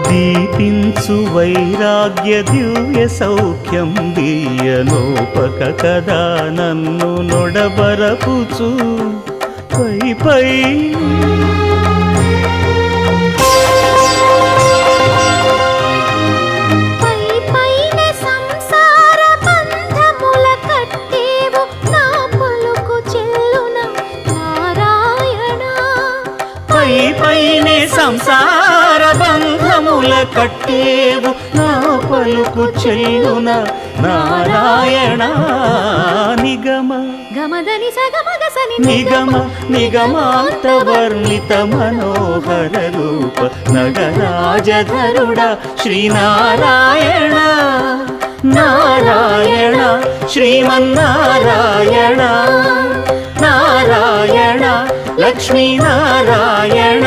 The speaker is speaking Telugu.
దీపించు వైరాగ్య దివ్య సౌఖ్యం దియ్యలోపక కదా నన్ను నొడబరపుచు పై పై పైనే సంసార బంధముల కట్టేవు నా పలుకు చెల్లున నారాయణ నిగమ గమదని సగమగసని నిగమ నిగమాంత వర్ణిత మనోహర రూప నగరాజధరుడ శ్రీనారాయణ నారాయణ శ్రీమన్నారాయణ నారాయణ లక్ష్మీనారాయణ